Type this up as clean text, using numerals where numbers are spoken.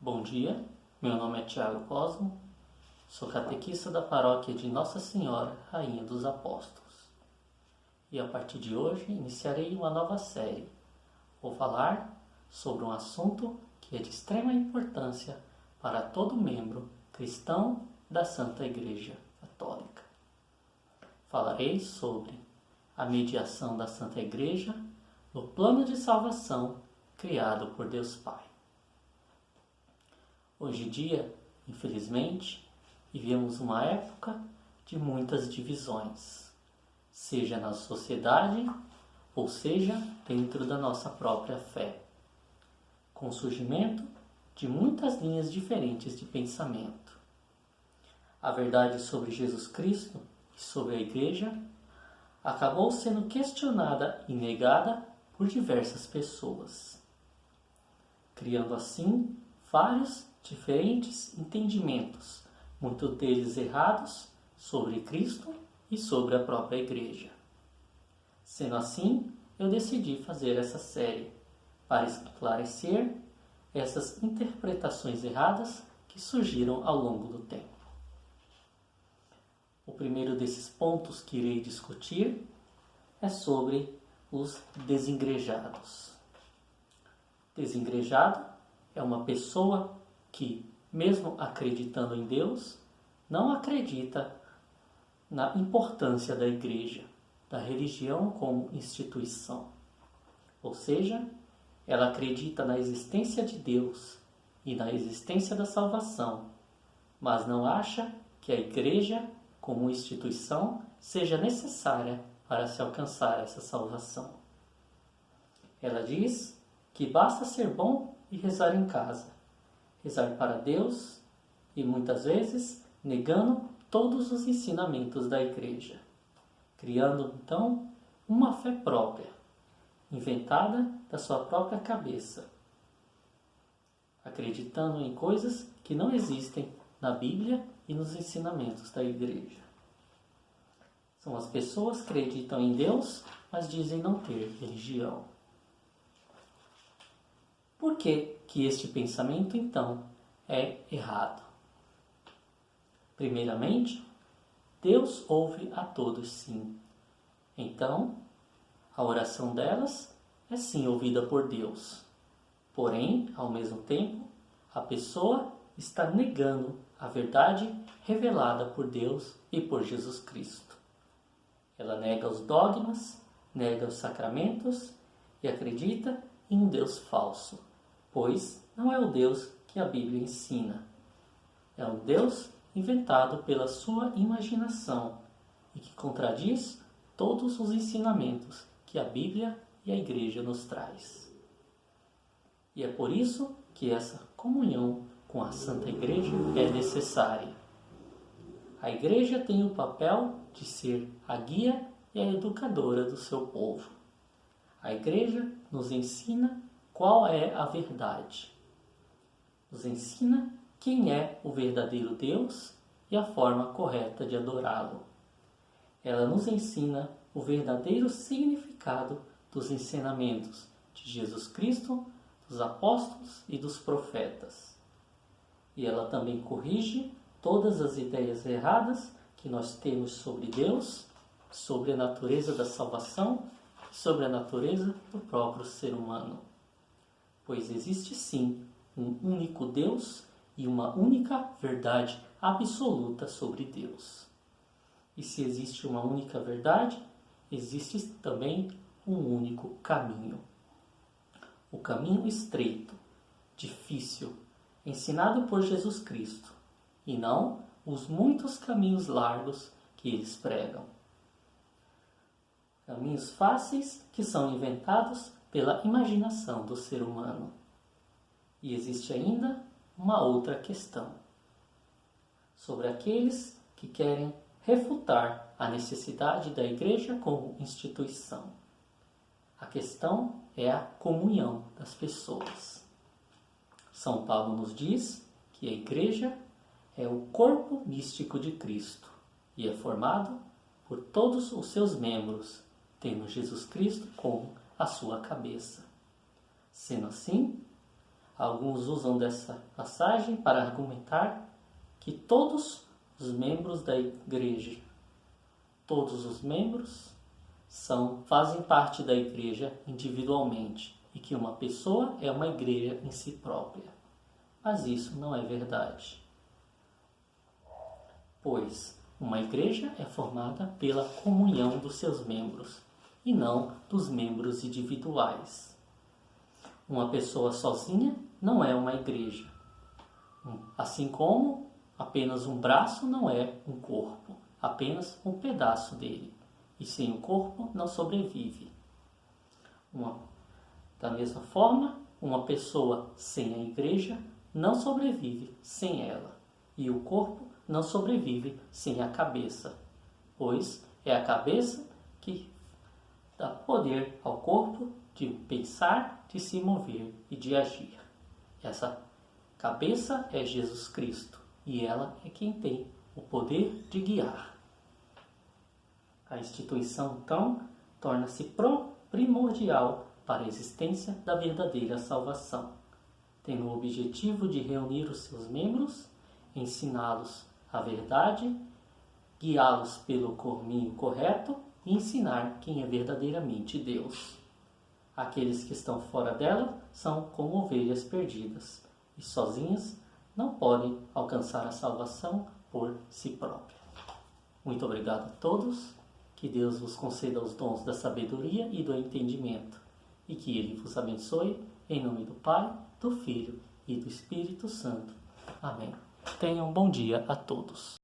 Bom dia, meu nome é Tiago Cosmo, sou catequista da paróquia de Nossa Senhora, Rainha dos Apóstolos. E a partir de hoje iniciarei uma nova série. Vou falar sobre um assunto que é de extrema importância para todo membro cristão da Santa Igreja Católica. Falarei sobre a mediação da Santa Igreja no plano de salvação criado por Deus Pai. Hoje em dia, infelizmente, vivemos uma época de muitas divisões, seja na sociedade ou seja dentro da nossa própria fé, com o surgimento de muitas linhas diferentes de pensamento. A verdade sobre Jesus Cristo e sobre a Igreja acabou sendo questionada e negada por diversas pessoas, criando assim vários diferentes entendimentos, muitos deles errados, sobre Cristo e sobre a própria Igreja. Sendo assim, eu decidi fazer essa série para esclarecer essas interpretações erradas que surgiram ao longo do tempo. O primeiro desses pontos que irei discutir é sobre os desigrejados. Desengrejado é uma pessoa que, mesmo acreditando em Deus, não acredita na importância da Igreja, da religião como instituição. Ou seja, ela acredita na existência de Deus e na existência da salvação, mas não acha que a Igreja, como instituição, seja necessária para se alcançar essa salvação. Ela diz que basta ser bom e rezar em casa, rezar para Deus e muitas vezes negando todos os ensinamentos da Igreja, criando então uma fé própria, inventada da sua própria cabeça, acreditando em coisas que não existem na Bíblia e nos ensinamentos da Igreja. São as pessoas que acreditam em Deus, mas dizem não ter religião. Por que este pensamento, então, é errado? Primeiramente, Deus ouve a todos sim. Então, a oração delas é sim ouvida por Deus. Porém, ao mesmo tempo, a pessoa está negando a verdade revelada por Deus e por Jesus Cristo. Ela nega os dogmas, nega os sacramentos e acredita em um Deus falso, pois não é o Deus que a Bíblia ensina. É um Deus inventado pela sua imaginação e que contradiz todos os ensinamentos que a Bíblia e a Igreja nos traz. E é por isso que essa comunhão com a Santa Igreja é necessária. A Igreja tem o papel de ser a guia e a educadora do seu povo. A Igreja nos ensina qual é a verdade. Nos ensina quem é o verdadeiro Deus e a forma correta de adorá-lo. Ela nos ensina o verdadeiro significado dos ensinamentos de Jesus Cristo, dos apóstolos e dos profetas. E ela também corrige todas as ideias erradas que nós temos sobre Deus, sobre a natureza da salvação e sobre a natureza do próprio ser humano. Pois existe sim um único Deus e uma única verdade absoluta sobre Deus. E se existe uma única verdade, existe também um único caminho. O caminho estreito, difícil, ensinado por Jesus Cristo, e não os muitos caminhos largos que eles pregam. Caminhos fáceis que são inventados pela imaginação do ser humano. E existe ainda uma outra questão, sobre aqueles que querem refutar a necessidade da Igreja como instituição. A questão é a comunhão das pessoas. São Paulo nos diz que a Igreja é o corpo místico de Cristo e é formado por todos os seus membros, tendo Jesus Cristo como a sua cabeça. Sendo assim, Alguns usam dessa passagem para argumentar que todos os membros da igreja, todos os membros fazem parte da igreja individualmente e que uma pessoa é uma igreja em si própria. Mas isso não é verdade. Pois uma igreja é formada pela comunhão dos seus membros e não dos membros individuais. Uma pessoa sozinha não é uma igreja. Assim como apenas um braço não é um corpo, apenas um pedaço dele. E sem o corpo não sobrevive. Da mesma forma, uma pessoa sem a igreja não sobrevive sem ela. E o corpo não sobrevive sem a cabeça, pois é a cabeça que dá poder ao corpo de pensar, de se mover e de agir. Essa cabeça é Jesus Cristo e ela é quem tem o poder de guiar. A instituição, então, torna-se primordial para a existência da verdadeira salvação, tendo o objetivo de reunir os seus membros, ensiná-los a verdade, guiá-los pelo caminho correto e ensinar quem é verdadeiramente Deus. Aqueles que estão fora dela são como ovelhas perdidas e sozinhas não podem alcançar a salvação por si próprias. Muito obrigado a todos, que Deus vos conceda os dons da sabedoria e do entendimento e que Ele vos abençoe, em nome do Pai, do Filho e do Espírito Santo. Amém. Tenham um bom dia a todos.